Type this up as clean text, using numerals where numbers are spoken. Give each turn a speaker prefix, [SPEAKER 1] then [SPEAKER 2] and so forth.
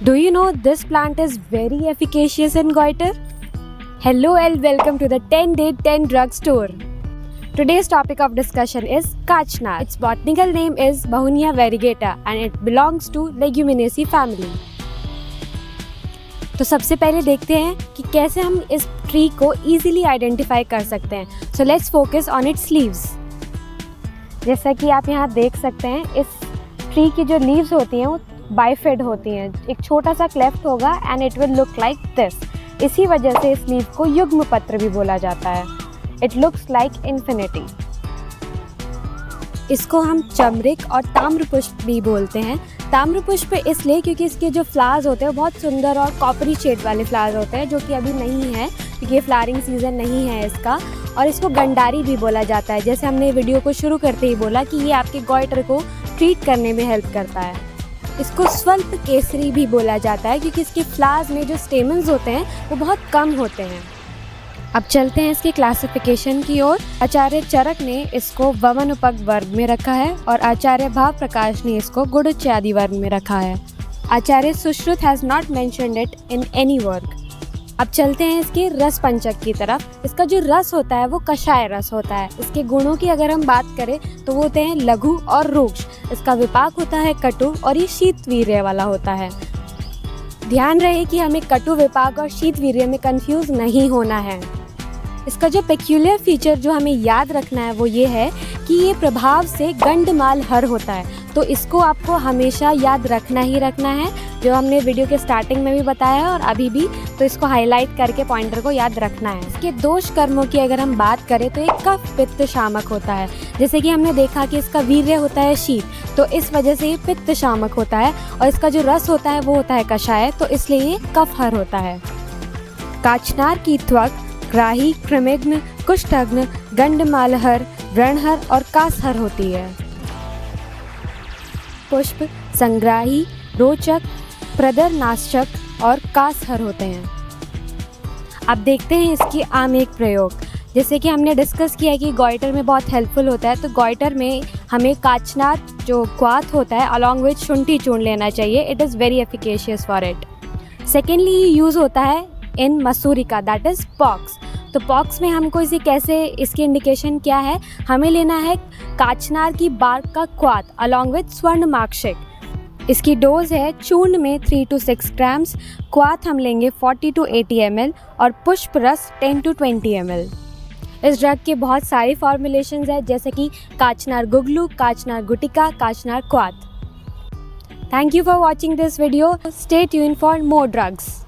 [SPEAKER 1] Do you know this plant is very efficacious in goiter? Hello and welcome to the 10-day 10 drug store. Today's topic of discussion is Kachnar. Its botanical name is Bahunia variegata and it belongs to Leguminosae family. तो सबसे पहले देखते हैं कि कैसे हम इस tree को इजीली आइडेंटिफाई कर सकते हैं. So let's focus on it's leaves. जैसा कि आप यहाँ देख सकते हैं, इस ट्री की जो लीव्स होती हैं वो बाइफेड होती हैं. एक छोटा सा क्लेफ्ट होगा and it will look like this. इसी वजह से इस लीव को युग्म पत्र भी बोला जाता है. It looks like infinity. इसको हम चमरिक और ताम्रपुष्प भी बोलते हैं. ताम्रपुष्प इसलिए क्योंकि इसके जो फ्लावर्स होते हैं वो बहुत सुंदर और कॉपरी शेड वाले फ्लावर्स होते हैं, जो कि अभी नहीं है क्योंकि ये फ्लावरिंग सीजन नहीं है इसका. और इसको गंडारी भी बोला जाता है. जैसे हमने वीडियो को शुरू करते ही बोला कि ये आपके गॉइटर को ट्रीट करने में हेल्प करता है. इसको स्वल्प केसरी भी बोला जाता है क्योंकि इसके फ्लावर्स में जो स्टेमन्स होते हैं वो बहुत कम होते हैं. अब चलते हैं इसकी क्लासिफिकेशन की ओर. आचार्य चरक ने इसको वमन-उपग वर्ग में रखा है और आचार्य भाव प्रकाश ने इसको गुड़ुच्यादि वर्ग में रखा है. Acharya Sushruta has not mentioned it in any work. अब चलते हैं इसके रस पंचक की तरफ. इसका जो रस होता है वो कषाय रस होता है. इसके गुणों की अगर हम बात करें तो वो होते हैं लघु और रूक्ष. इसका विपाक होता है कटु और ये शीतवीर्य वाला होता है. ध्यान रहे कि हमें कटु विपाक और शीतवीर्य में कंफ्यूज नहीं होना है. इसका जो पेक्यूलियर फीचर जो हमें याद रखना है वो ये है कि ये प्रभाव से गंडमाल हर होता है. तो इसको आपको हमेशा याद रखना ही रखना है, जो हमने वीडियो के स्टार्टिंग में भी बताया है और अभी भी. तो इसको हाईलाइट करके पॉइंटर को याद रखना है. इसके दोष कर्मों की अगर हम बात करें तो एक कफ पित्त शामक होता है. जैसे कि हमने देखा कि इसका वीर्य होता है शीत, तो इस वजह से ये पित्त शामक होता है. और इसका जो रस होता है वो होता है कषाय, तो इसलिए ये कफहर होता है. काचनार की त्वक ग्राही, कृमिघ्न, कुष्ठघ्न, गंडमालहर, व्रणहर और कासहर होती है. पुष्प संग्राही, रोचक, प्रदरनाशक और कासहर होते हैं. अब देखते हैं इसकी आम एक प्रयोग. जैसे कि हमने डिस्कस किया कि गॉइटर में बहुत हेल्पफुल होता है, तो गॉइटर में हमें काचनार जो क्वाथ होता है अलॉन्ग विथ शुंठी चूर्ण लेना चाहिए. It is very efficacious for it. Secondly ये यूज़ होता है इन मसूरिका, दैट इज़ पॉक्स. तो पॉक्स में हमको इसे कैसे, इसकी इंडिकेशन क्या है, हमें लेना है काचनार की बार्क का क्वाथ अलॉन्ग विथ स्वर्णमाक्षिक. इसकी डोज है चूर्ण में 3 to 6 ग्राम्स, क्वाथ हम लेंगे 40 to 80 ml और पुष्प रस 10 to 20 ml. इस ड्रग के बहुत सारे फॉर्मुलेशंस हैं, जैसे कि काचनार गुगलू, काचनार गुटिका, काचनार क्वाथ. Thank you for watching this video. Stay tuned for more drugs.